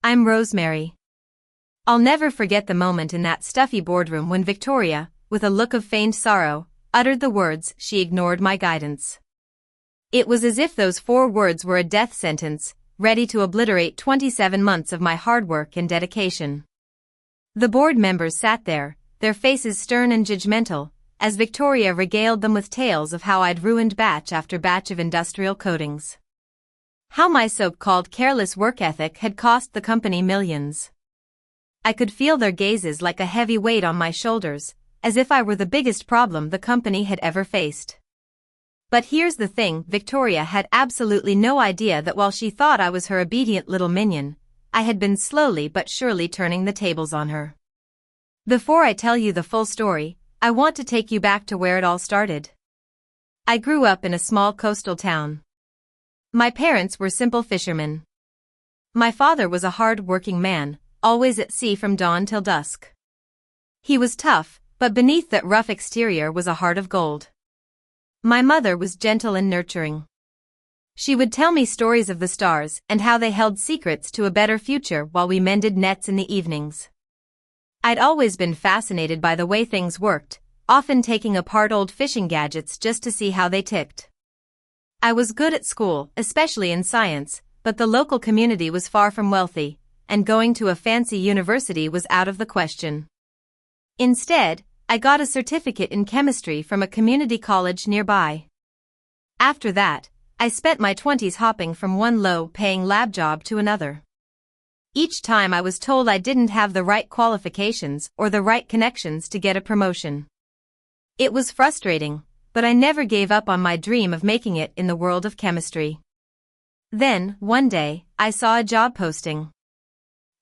I'm Rosemary. I'll never forget the moment in that stuffy boardroom when Victoria, with a look of feigned sorrow, uttered the words, "She ignored my guidance." It was as if those 4 words were a death sentence, ready to obliterate 27 months of my hard work and dedication. The board members sat there, their faces stern and judgmental, as Victoria regaled them with tales of how I'd ruined batch after batch of industrial coatings. How my so-called careless work ethic had cost the company millions. I could feel their gazes like a heavy weight on my shoulders, as if I were the biggest problem the company had ever faced. But here's the thing, Victoria had absolutely no idea that while she thought I was her obedient little minion, I had been slowly but surely turning the tables on her. Before I tell you the full story, I want to take you back to where it all started. I grew up in a small coastal town. My parents were simple fishermen. My father was a hard-working man, always at sea from dawn till dusk. He was tough, but beneath that rough exterior was a heart of gold. My mother was gentle and nurturing. She would tell me stories of the stars and how they held secrets to a better future while we mended nets in the evenings. I'd always been fascinated by the way things worked, often taking apart old fishing gadgets just to see how they ticked. I was good at school, especially in science, but the local community was far from wealthy, and going to a fancy university was out of the question. Instead, I got a certificate in chemistry from a community college nearby. After that, I spent my 20s hopping from one low-paying lab job to another. Each time I was told I didn't have the right qualifications or the right connections to get a promotion. It was frustrating, but I never gave up on my dream of making it in the world of chemistry. Then, one day, I saw a job posting.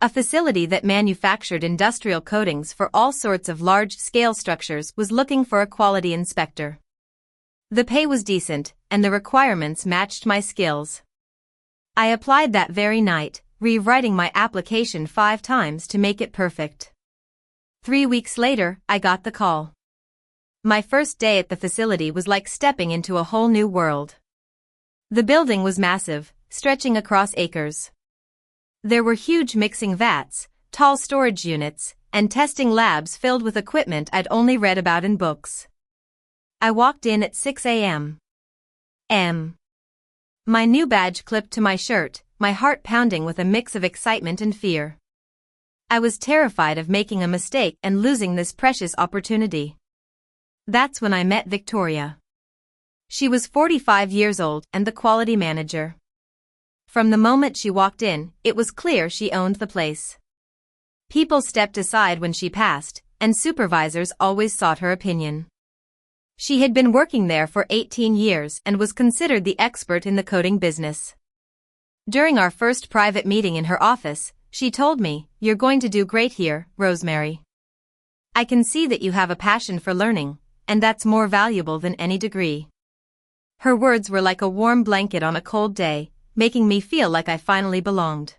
A facility that manufactured industrial coatings for all sorts of large-scale structures was looking for a quality inspector. The pay was decent, and the requirements matched my skills. I applied that very night, rewriting my application 5 times to make it perfect. 3 weeks later, I got the call. My first day at the facility was like stepping into a whole new world. The building was massive, stretching across acres. There were huge mixing vats, tall storage units, and testing labs filled with equipment I'd only read about in books. I walked in at 6 a.m. My new badge clipped to my shirt, my heart pounding with a mix of excitement and fear. I was terrified of making a mistake and losing this precious opportunity. That's when I met Victoria. She was 45 years old and the quality manager. From the moment she walked in, it was clear she owned the place. People stepped aside when she passed, and supervisors always sought her opinion. She had been working there for 18 years and was considered the expert in the coating business. During our first private meeting in her office, she told me, "You're going to do great here, Rosemary. I can see that you have a passion for learning, and that's more valuable than any degree." Her words were like a warm blanket on a cold day, making me feel like I finally belonged.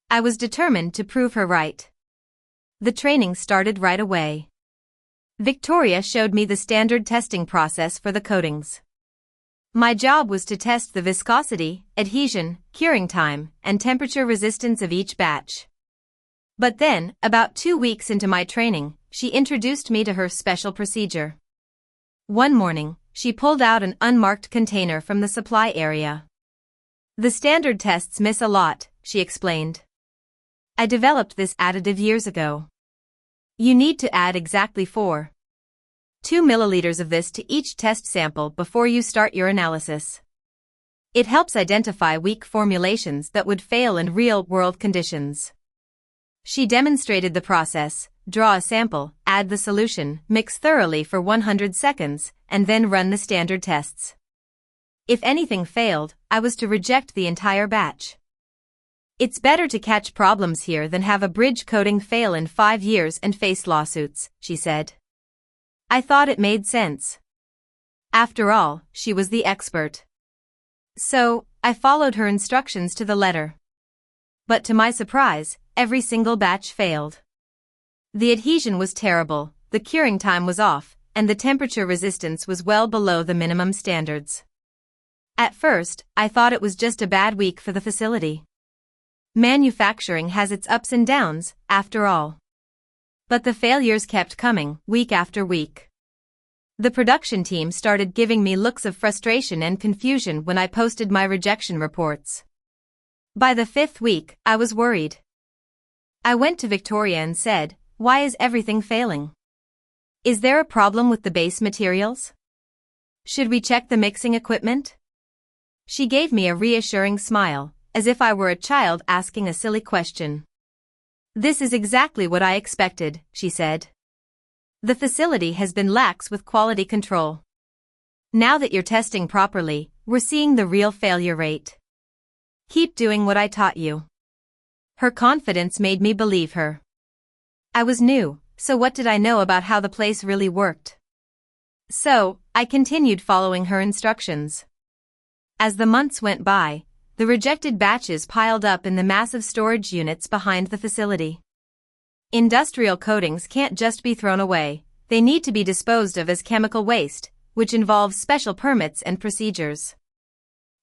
I was determined to prove her right. The training started right away. Victoria showed me the standard testing process for the coatings. My job was to test the viscosity, adhesion, curing time, and temperature resistance of each batch. But then, about 2 weeks into my training, she introduced me to her special procedure. One morning, she pulled out an unmarked container from the supply area. "The standard tests miss a lot," she explained. "I developed this additive years ago. You need to add exactly 4.2 milliliters of this to each test sample before you start your analysis. It helps identify weak formulations that would fail in real-world conditions." She demonstrated the process: draw a sample, add the solution, mix thoroughly for 100 seconds, and then run the standard tests. If anything failed, I was to reject the entire batch. "It's better to catch problems here than have a bridge coating fail in 5 years and face lawsuits," she said. I thought it made sense. After all, she was the expert. So, I followed her instructions to the letter. But to my surprise, every single batch failed. The adhesion was terrible, the curing time was off, and the temperature resistance was well below the minimum standards. At first, I thought it was just a bad week for the facility. Manufacturing has its ups and downs, after all. But the failures kept coming, week after week. The production team started giving me looks of frustration and confusion when I posted my rejection reports. By the 5th week, I was worried. I went to Victoria and said, "Why is everything failing? Is there a problem with the base materials? Should we check the mixing equipment?" She gave me a reassuring smile, as if I were a child asking a silly question. "This is exactly what I expected," she said. "The facility has been lax with quality control. Now that you're testing properly, we're seeing the real failure rate. Keep doing what I taught you." Her confidence made me believe her. I was new, so what did I know about how the place really worked? So, I continued following her instructions. As the months went by, the rejected batches piled up in the massive storage units behind the facility. Industrial coatings can't just be thrown away, they need to be disposed of as chemical waste, which involves special permits and procedures.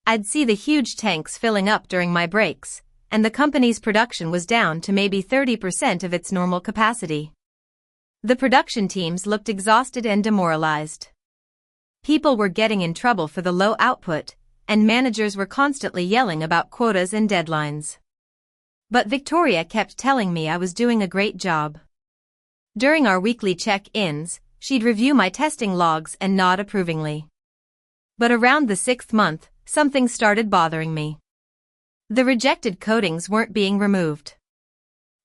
I'd see the huge tanks filling up during my breaks, and the company's production was down to maybe 30% of its normal capacity. The production teams looked exhausted and demoralized. People were getting in trouble for the low output, and managers were constantly yelling about quotas and deadlines. But Victoria kept telling me I was doing a great job. During our weekly check-ins, she'd review my testing logs and nod approvingly. But around the 6th month, something started bothering me. The rejected coatings weren't being removed.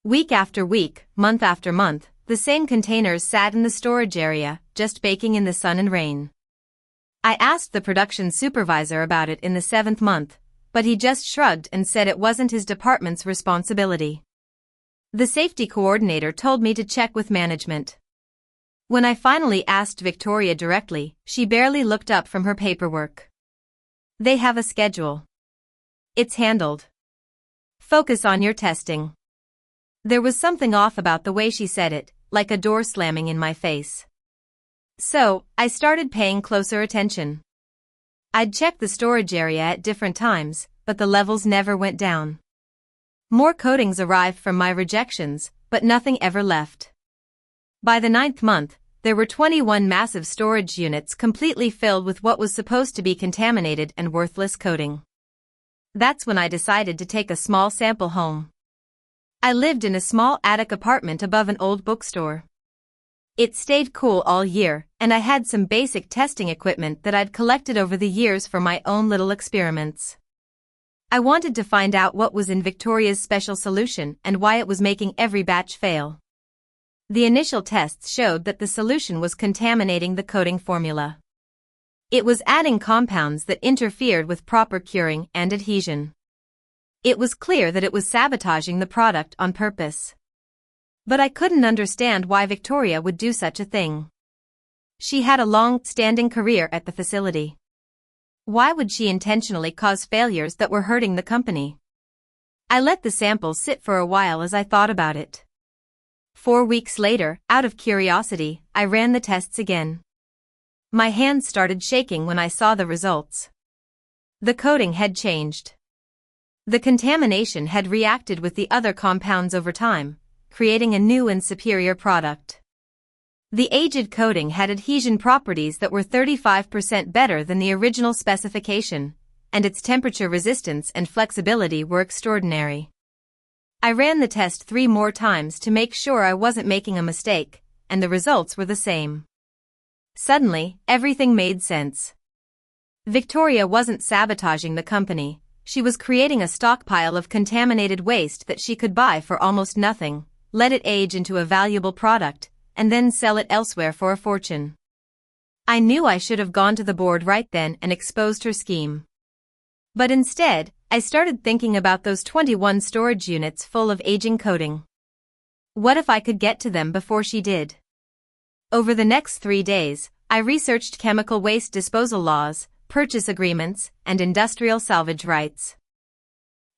Week after week, month after month, the same containers sat in the storage area, just baking in the sun and rain. I asked the production supervisor about it in the 7th month, but he just shrugged and said it wasn't his department's responsibility. The safety coordinator told me to check with management. When I finally asked Victoria directly, she barely looked up from her paperwork. "They have a schedule. It's handled. Focus on your testing." There was something off about the way she said it, like a door slamming in my face. So, I started paying closer attention. I'd check the storage area at different times, but the levels never went down. More coatings arrived from my rejections, but nothing ever left. By the 9th month, there were 21 massive storage units completely filled with what was supposed to be contaminated and worthless coating. That's when I decided to take a small sample home. I lived in a small attic apartment above an old bookstore. It stayed cool all year, and I had some basic testing equipment that I'd collected over the years for my own little experiments. I wanted to find out what was in Victoria's special solution and why it was making every batch fail. The initial tests showed that the solution was contaminating the coating formula. It was adding compounds that interfered with proper curing and adhesion. It was clear that it was sabotaging the product on purpose. But I couldn't understand why Victoria would do such a thing. She had a long-standing career at the facility. Why would she intentionally cause failures that were hurting the company? I let the samples sit for a while as I thought about it. 4 weeks later, out of curiosity, I ran the tests again. My hands started shaking when I saw the results. The coating had changed. The contamination had reacted with the other compounds over time, creating a new and superior product. The aged coating had adhesion properties that were 35% better than the original specification, and its temperature resistance and flexibility were extraordinary. I ran the test 3 more times to make sure I wasn't making a mistake, and the results were the same. Suddenly, everything made sense. Victoria wasn't sabotaging the company, she was creating a stockpile of contaminated waste that she could buy for almost nothing, let it age into a valuable product, and then sell it elsewhere for a fortune. I knew I should have gone to the board right then and exposed her scheme. But instead, I started thinking about those 21 storage units full of aging coating. What if I could get to them before she did? Over the next 3 days, I researched chemical waste disposal laws, purchase agreements, and industrial salvage rights.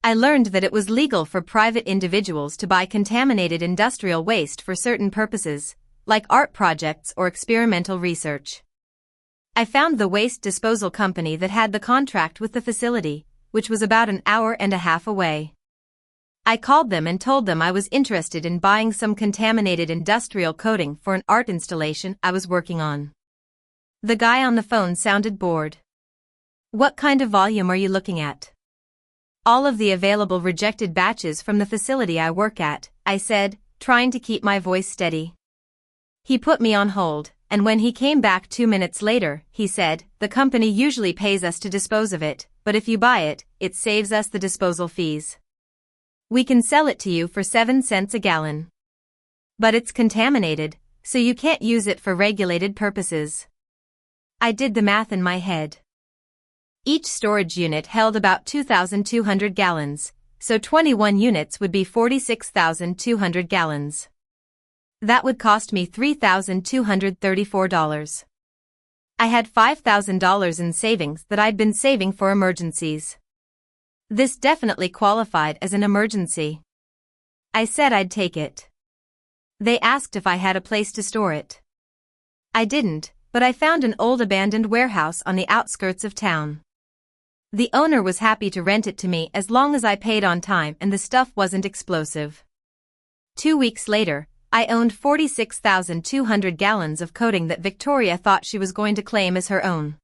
I learned that it was legal for private individuals to buy contaminated industrial waste for certain purposes, like art projects or experimental research. I found the waste disposal company that had the contract with the facility, which was about an hour and a half away. I called them and told them I was interested in buying some contaminated industrial coating for an art installation I was working on. The guy on the phone sounded bored. "What kind of volume are you looking at?" "All of the available rejected batches from the facility I work at," I said, trying to keep my voice steady. He put me on hold, and when he came back 2 minutes later, he said, "The company usually pays us to dispose of it, but if you buy it, it saves us the disposal fees. We can sell it to you for 7 cents a gallon. But it's contaminated, so you can't use it for regulated purposes." I did the math in my head. Each storage unit held about 2,200 gallons, so 21 units would be 46,200 gallons. That would cost me $3,234. I had $5,000 in savings that I'd been saving for emergencies. This definitely qualified as an emergency. I said I'd take it. They asked if I had a place to store it. I didn't, but I found an old abandoned warehouse on the outskirts of town. The owner was happy to rent it to me as long as I paid on time and the stuff wasn't explosive. 2 weeks later, I owned 46,200 gallons of coating that Victoria thought she was going to claim as her own.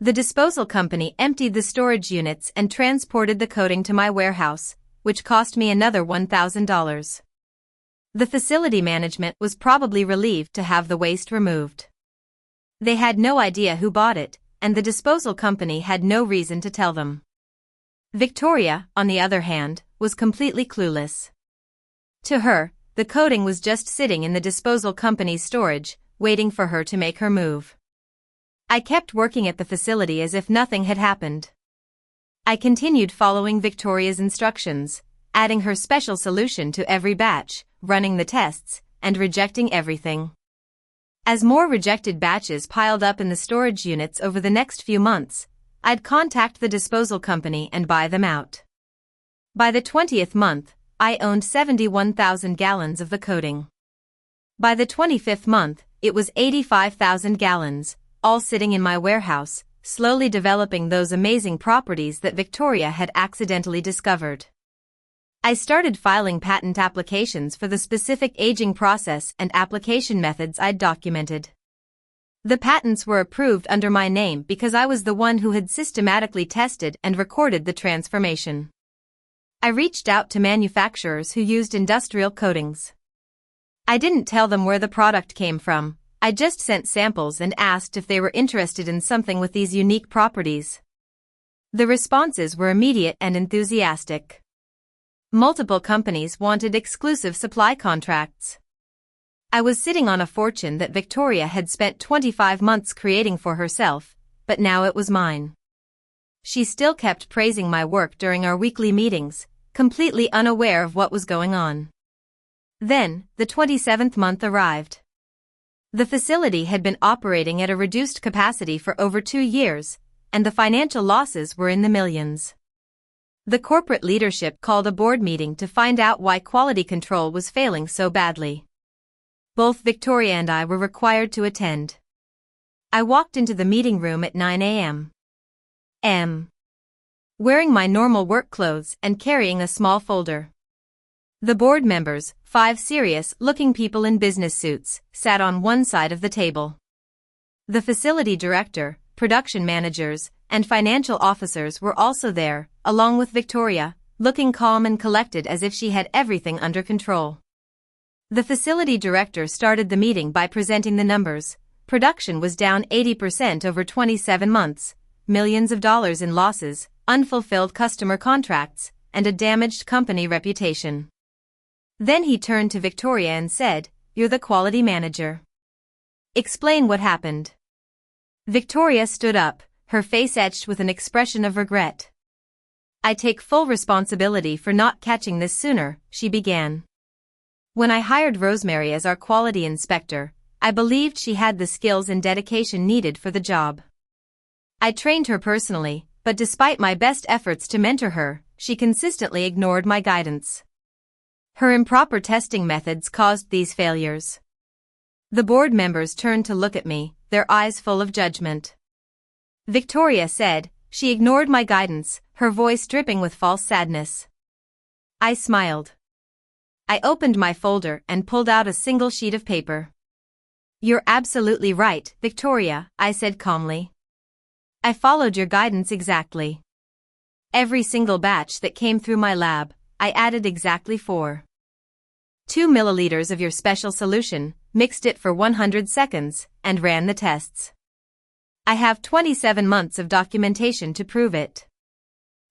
The disposal company emptied the storage units and transported the coating to my warehouse, which cost me another $1,000. The facility management was probably relieved to have the waste removed. They had no idea who bought it, and the disposal company had no reason to tell them. Victoria, on the other hand, was completely clueless. To her, the coating was just sitting in the disposal company's storage, waiting for her to make her move. I kept working at the facility as if nothing had happened. I continued following Victoria's instructions, adding her special solution to every batch, running the tests, and rejecting everything. As more rejected batches piled up in the storage units over the next few months, I'd contact the disposal company and buy them out. By the 20th month, I owned 71,000 gallons of the coating. By the 25th month, it was 85,000 gallons, all sitting in my warehouse, slowly developing those amazing properties that Victoria had accidentally discovered. I started filing patent applications for the specific aging process and application methods I'd documented. The patents were approved under my name because I was the one who had systematically tested and recorded the transformation. I reached out to manufacturers who used industrial coatings. I didn't tell them where the product came from. I just sent samples and asked if they were interested in something with these unique properties. The responses were immediate and enthusiastic. Multiple companies wanted exclusive supply contracts. I was sitting on a fortune that Victoria had spent 25 months creating for herself, but now it was mine. She still kept praising my work during our weekly meetings, completely unaware of what was going on. Then, the 27th month arrived. The facility had been operating at a reduced capacity for over 2 years, and the financial losses were in the millions. The corporate leadership called a board meeting to find out why quality control was failing so badly. Both Victoria and I were required to attend. I walked into the meeting room at 9 a.m. Wearing my normal work clothes and carrying a small folder. The board members, 5 serious-looking people in business suits, sat on one side of the table. The facility director, production managers, and financial officers were also there, along with Victoria, looking calm and collected as if she had everything under control. The facility director started the meeting by presenting the numbers. Production was down 80% over 27 months, millions of dollars in losses, unfulfilled customer contracts, and a damaged company reputation. Then he turned to Victoria and said, "You're the quality manager. Explain what happened." Victoria stood up, her face etched with an expression of regret. "I take full responsibility for not catching this sooner," she began. "When I hired Rosemary as our quality inspector, I believed she had the skills and dedication needed for the job. I trained her personally, but despite my best efforts to mentor her, she consistently ignored my guidance. Her improper testing methods caused these failures." The board members turned to look at me, their eyes full of judgment. Victoria said, "She ignored my guidance," her voice dripping with false sadness. I smiled. I opened my folder and pulled out a single sheet of paper. "You're absolutely right, Victoria," I said calmly. "I followed your guidance exactly. Every single batch that came through my lab, I added exactly 2 milliliters of your special solution, mixed it for 100 seconds, and ran the tests. I have 27 months of documentation to prove it."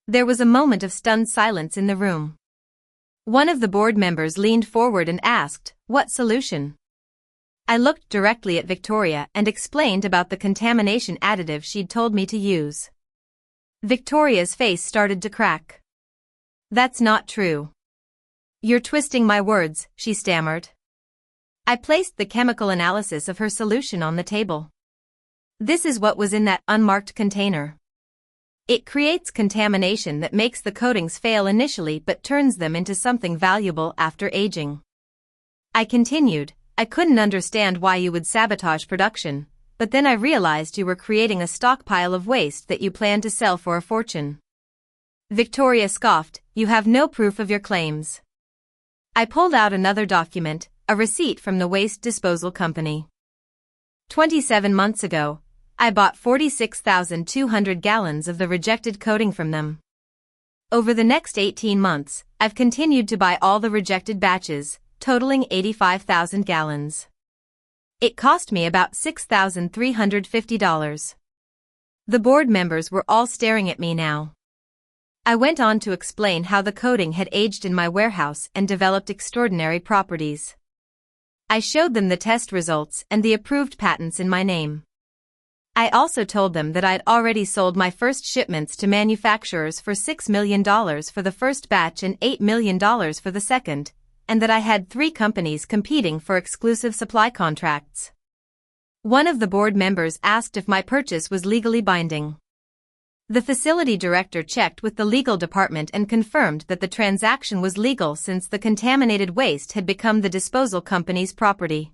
There was a moment of stunned silence in the room. One of the board members leaned forward and asked, "What solution?" I looked directly at Victoria and explained about the contamination additive she'd told me to use. Victoria's face started to crack. "That's not true. You're twisting my words," she stammered. I placed the chemical analysis of her solution on the table. "This is what was in that unmarked container. It creates contamination that makes the coatings fail initially but turns them into something valuable after aging." I continued, "I couldn't understand why you would sabotage production, but then I realized you were creating a stockpile of waste that you planned to sell for a fortune." Victoria scoffed, "You have no proof of your claims." I pulled out another document, a receipt from the waste disposal company. 27 months ago, I bought 46,200 gallons of the rejected coating from them. Over the next 18 months, I've continued to buy all the rejected batches, totaling 85,000 gallons. It cost me about $6,350. The board members were all staring at me now. I went on to explain how the coating had aged in my warehouse and developed extraordinary properties. I showed them the test results and the approved patents in my name. I also told them that I'd already sold my first shipments to manufacturers for $6 million for the first batch and $8 million for the second, and that I had 3 companies competing for exclusive supply contracts. One of the board members asked if my purchase was legally binding. The facility director checked with the legal department and confirmed that the transaction was legal since the contaminated waste had become the disposal company's property.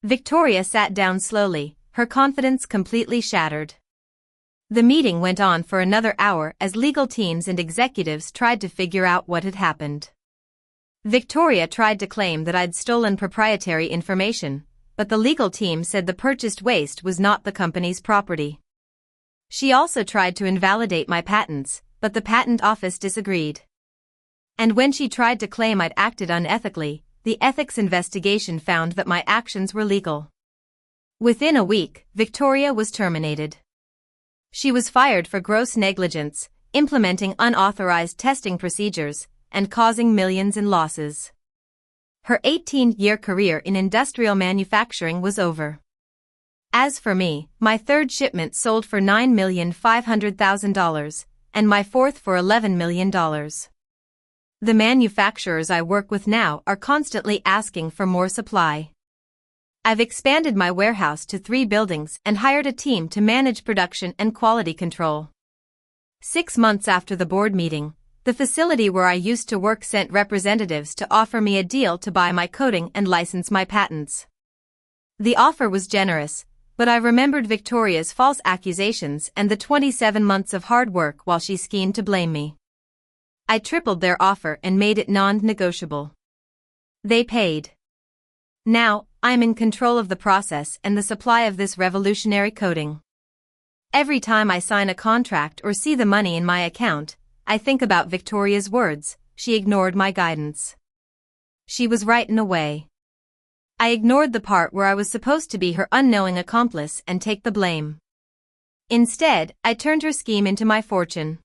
Victoria sat down slowly, her confidence completely shattered. The meeting went on for another hour as legal teams and executives tried to figure out what had happened. Victoria tried to claim that I'd stolen proprietary information, but the legal team said the purchased waste was not the company's property. She also tried to invalidate my patents, but the patent office disagreed. And when she tried to claim I'd acted unethically, the ethics investigation found that my actions were legal. Within a week, Victoria was terminated. She was fired for gross negligence, implementing unauthorized testing procedures, and causing millions in losses. Her 18-year career in industrial manufacturing was over. As for me, my third shipment sold for $9,500,000, and my fourth for $11 million. The manufacturers I work with now are constantly asking for more supply. I've expanded my warehouse to 3 buildings and hired a team to manage production and quality control. 6 months after the board meeting, the facility where I used to work sent representatives to offer me a deal to buy my coating and license my patents. The offer was generous, but I remembered Victoria's false accusations and the 27 months of hard work while she schemed to blame me. I tripled their offer and made it non-negotiable. They paid. Now, I'm in control of the process and the supply of this revolutionary coating. Every time I sign a contract or see the money in my account, I think about Victoria's words, "She ignored my guidance." She was right in a way. I ignored the part where I was supposed to be her unknowing accomplice and take the blame. Instead, I turned her scheme into my fortune.